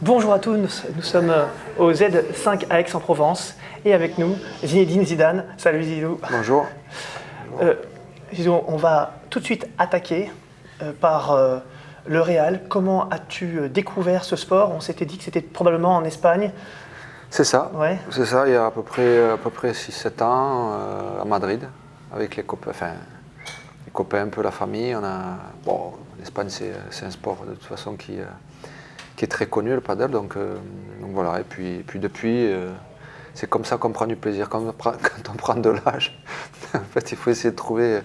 Bonjour à tous, nous sommes au Z5 à Aix-en-Provence et avec nous Zinedine Zidane. Salut Zidou. Bonjour. Zidou, on va tout de suite attaquer par le Real. Comment as-tu découvert ce sport? On s'était dit que c'était probablement en Espagne. C'est ça, Ouais. c'est ça, il y a à peu près 6-7 ans à Madrid avec les copains, un peu la famille. L'Espagne c'est un sport de toute façon qui est très connu, le paddle, donc voilà. Et puis depuis, c'est comme ça qu'on prend du plaisir. Quand on prend de l'âge, en fait, il faut essayer de trouver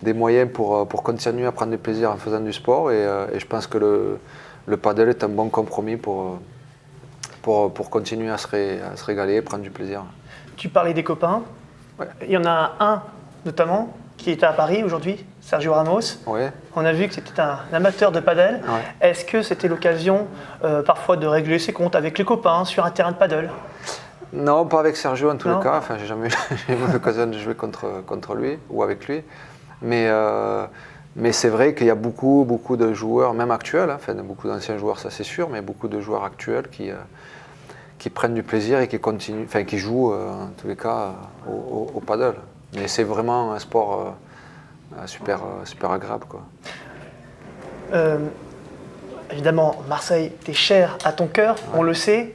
des moyens pour continuer à prendre du plaisir en faisant du sport. Et je pense que le paddle est un bon compromis pour continuer à se régaler et prendre du plaisir. Tu parlais des copains. Ouais. Il y en a un notamment qui est à Paris aujourd'hui, Sergio Ramos. Ouais. On a vu que c'était un amateur de paddle. Ouais. Est-ce que c'était l'occasion parfois de régler ses comptes avec les copains sur un terrain de paddle? Non, pas avec Sergio en tous Non. les cas. Enfin, j'ai jamais eu l'occasion de jouer contre lui ou avec lui. Mais c'est vrai qu'il y a beaucoup de joueurs, même actuels, enfin beaucoup d'anciens joueurs, ça c'est sûr, mais beaucoup de joueurs actuels qui prennent du plaisir et qui continuent, enfin qui jouent en tous les cas au paddle. Mais c'est vraiment un sport super agréable, quoi. Évidemment, Marseille, t'es cher à ton cœur, on le sait.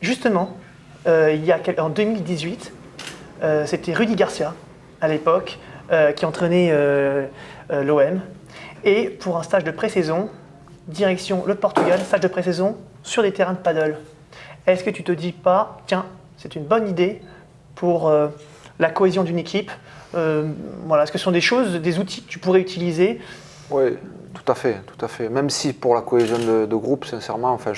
Justement, en 2018, c'était Rudy Garcia, à l'époque, qui entraînait l'OM. Et pour un stage de pré-saison, direction le Portugal, stage de pré-saison sur des terrains de paddle. Est-ce que tu te dis pas, tiens, c'est une bonne idée pour la cohésion d'une équipe? Voilà, est-ce que ce sont des choses, des outils que tu pourrais utiliser? Oui, tout à fait. Même si pour la cohésion de groupe, sincèrement, enfin,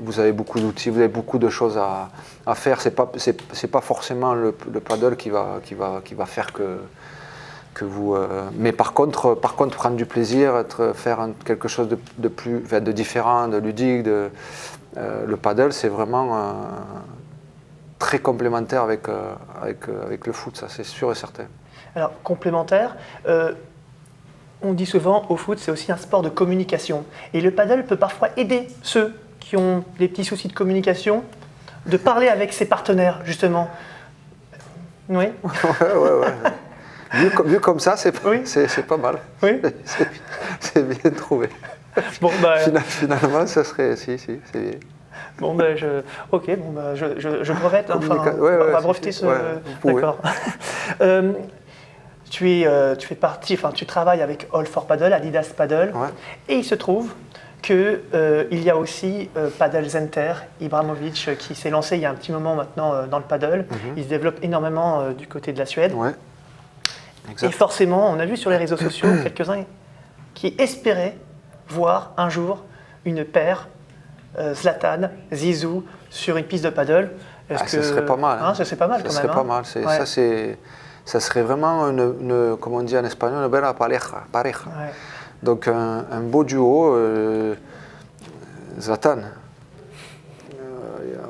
vous avez beaucoup d'outils, vous avez beaucoup de choses à faire. C'est pas forcément le paddle qui va faire que vous. Mais par contre, prendre du plaisir, faire quelque chose de plus, enfin, de différent, de ludique. Le paddle, c'est vraiment très complémentaire avec le foot, ça c'est sûr et certain. Alors, complémentaire, on dit souvent au foot, c'est aussi un sport de communication. Et le paddle peut parfois aider ceux qui ont des petits soucis de communication de parler avec ses partenaires, justement. Oui. Ouais. Vu comme ça, c'est pas mal. Oui. C'est bien trouvé. Bon, Finalement, ça serait. Si, c'est bien. Bon, je brevette. Enfin, on va breveter ce. Ouais, d'accord. Tu travailles avec All for Paddle, Adidas Paddle, Ouais. et il se trouve qu'il y a aussi Paddle Center, Ibrahimovic, qui s'est lancé il y a un petit moment maintenant dans le paddle. Il se développe énormément du côté de la Suède. Ouais. Exact. Et forcément, on a vu sur les réseaux sociaux quelques-uns qui espéraient voir un jour une paire Zlatan, Zizou sur une piste de paddle. Ce serait pas mal. Ça serait pas mal quand même. Pas mal. Ça serait vraiment une, comme on dit en espagnol, une belle pareja. Ouais. Donc un beau duo, Zlatan.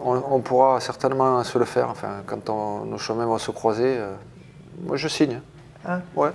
On pourra certainement se le faire. Enfin, quand nos chemins vont se croiser, moi je signe. Ah. Ouais.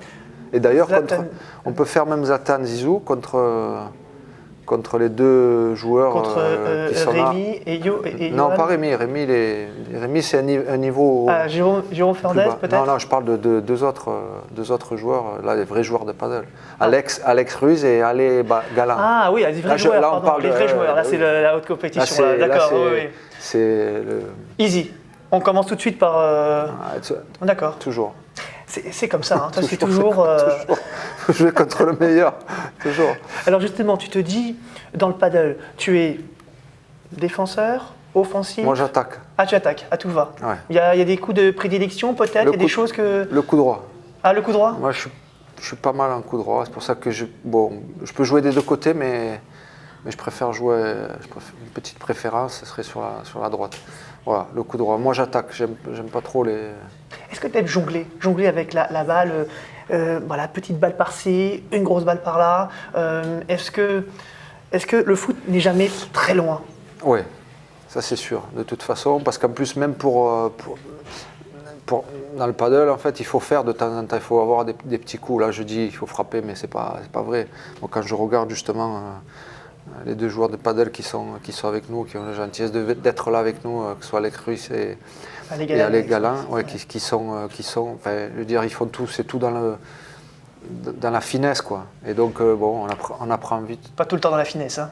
Et d'ailleurs, Zlatan. on peut faire même Zlatan Zizou contre les deux joueurs contre qui sont Rémi là. et Non, Johan. pas Rémi. Rémi, c'est un niveau. Jérôme Fernandez, peut-être. Non, je parle de deux autres joueurs, là, les vrais joueurs de paddle. Alex Ruiz et Ale Galán. Ah oui, les vrais joueurs. Là, on parle les vrais joueurs. Là, c'est la haute compétition. D'accord. Oui. C'est le. Easy. On commence tout de suite par. D'accord. Toujours. C'est comme ça. Hein. Toi, c'est toujours. Jouer contre le meilleur. Toujours. Alors justement, tu te dis, dans le paddle, tu es défenseur, offensif. Moi, j'attaque. Ah, tu attaques, à tout va. Ouais. Il y a des coups de prédilection, peut-être. Il y a des choses que. Le coup droit. Ah, le coup droit. Moi, je suis pas mal en coup droit. C'est pour ça que je peux jouer des deux côtés, mais je préfère jouer. Une petite préférence, ce serait sur la droite. Voilà, le coup droit. Moi, j'attaque. J'aime pas trop les. Est-ce que tu aimes jongler avec la balle, voilà, petite balle par-ci, une grosse balle par-là. Est-ce que le foot n'est jamais très loin? Oui, ça c'est sûr. De toute façon, parce qu'en plus, même pour dans le paddle, en fait, il faut faire de temps en temps, il faut avoir des petits coups. Là, je dis il faut frapper, mais c'est pas vrai. Donc, quand je regarde justement les deux joueurs de paddle qui sont avec nous, qui ont la gentillesse d'être là avec nous, que ce soit Alec Ruiz et Alec Galland, qui sont, enfin, je veux dire, ils font tout, c'est tout dans la finesse, quoi. Et donc, bon, on apprend vite. Pas tout le temps dans la finesse, hein.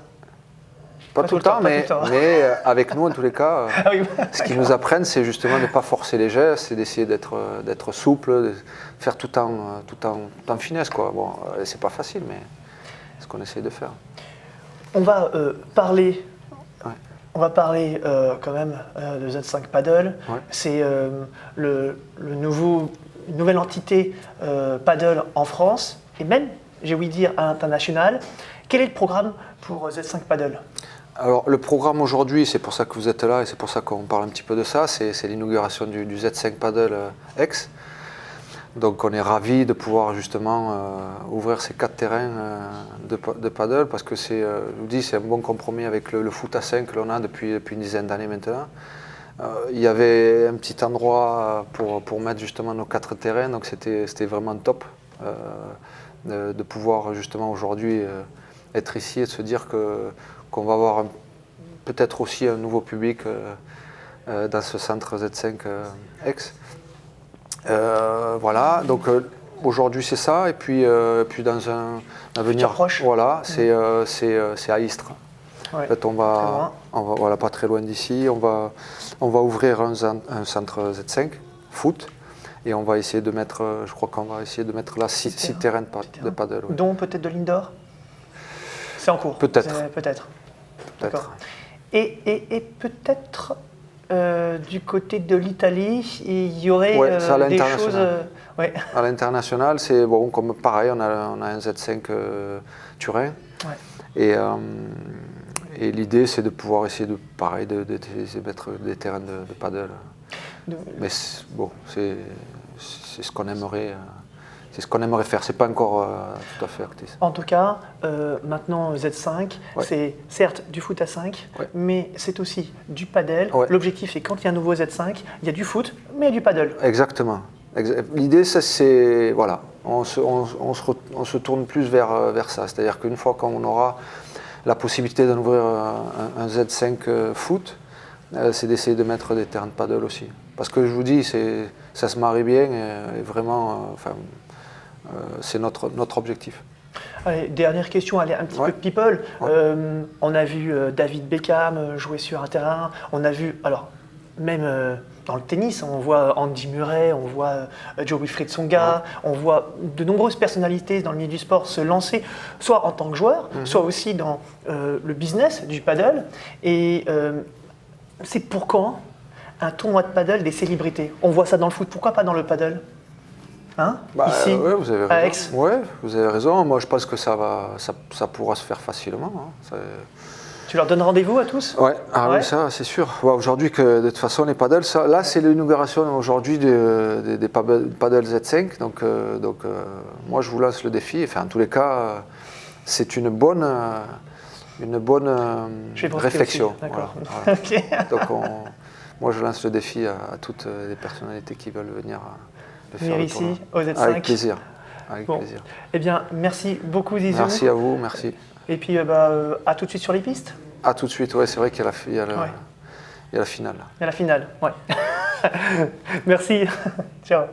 Pas tout le temps, mais avec nous, en tous les cas, Ah oui. ce qu'ils nous apprennent, c'est justement de ne pas forcer les gestes, c'est d'essayer d'être souple, de faire tout en finesse, quoi. Bon, c'est pas facile, mais c'est ce qu'on essaie de faire. On va parler quand même de Z5 Paddle. Ouais. C'est une nouvelle entité paddle en France et même, j'ai ouï dire, à l'international. Quel est le programme pour Z5 Paddle? Alors le programme aujourd'hui, c'est pour ça que vous êtes là et c'est pour ça qu'on parle un petit peu de ça, c'est l'inauguration du Z5 Paddle X. Donc on est ravis de pouvoir justement ouvrir ces 4 terrains de paddle parce que je vous dis, c'est un bon compromis avec le foot à 5 que l'on a depuis une dizaine d'années maintenant. Il y avait un petit endroit pour mettre justement nos 4 terrains, donc c'était vraiment top de pouvoir justement aujourd'hui être ici et de se dire qu'on va avoir peut-être aussi un nouveau public dans ce centre Z5 X. Voilà, donc aujourd'hui c'est ça, et puis dans un avenir proche. Voilà, c'est à Istres. Ouais. En fait, on va voilà, pas très loin d'ici, on va ouvrir un centre Z5 foot, et on va essayer de mettre, je crois qu'on va essayer de mettre là 6 terrains de paddle. Ouais. Dont peut-être de l'indoor. C'est en cours. Peut-être. Peut-être. D'accord. Et peut-être du côté de l'Italie, il y aurait des choses. Ouais. À l'international, c'est bon, comme pareil, on a un Z5 Turin. Ouais. Et l'idée, c'est de pouvoir essayer de mettre des terrains de paddle. Mais bon, c'est ce qu'on aimerait. C'est ce qu'on aimerait faire, c'est pas encore tout à fait acté. En tout cas, maintenant Z5, ouais. C'est certes du foot à 5, ouais. Mais c'est aussi du paddle. Ouais. L'objectif, c'est quand il y a un nouveau Z5, il y a du foot, mais il y a du paddle. Exactement. L'idée, c'est voilà, on se tourne plus vers ça. C'est-à-dire qu'une fois qu'on aura la possibilité d'en ouvrir un Z5 foot, c'est d'essayer de mettre des terrains de paddle aussi. Parce que je vous dis, ça se marie bien et vraiment. C'est notre objectif. Allez, dernière question, allez, un petit peu people. Ouais. On a vu David Beckham jouer sur un terrain. On a vu, alors même dans le tennis, on voit Andy Murray, on voit Jo-Wilfried Tsonga, on voit de nombreuses personnalités dans le milieu du sport se lancer, soit en tant que joueur, soit aussi dans le business du paddle. Et c'est pour quand un tournoi de paddle des célébrités? On voit ça dans le foot, pourquoi pas dans le paddle? Hein? Ici, ouais, vous avez raison. À Aix. Ouais, vous avez raison. Moi, je pense que ça pourra se faire facilement. Hein. Tu leur donnes rendez-vous à tous? Ouais, oui, ça, c'est sûr. Ouais, aujourd'hui, que de toute façon, les paddles, là, c'est l'inauguration aujourd'hui des paddles Z5. Donc, moi, je vous lance le défi. Enfin, en tous les cas, c'est une bonne réflexion. D'accord. Voilà. Okay. Donc, moi, je lance le défi à toutes les personnalités qui veulent venir. Venir ici, au Z5. Avec plaisir. Plaisir. Eh bien, merci beaucoup Zizou. Merci à vous, merci. Et puis, à tout de suite sur les pistes. À tout de suite, ouais, c'est vrai qu'il y a la finale. Il y a la finale, ouais. Merci. Ciao.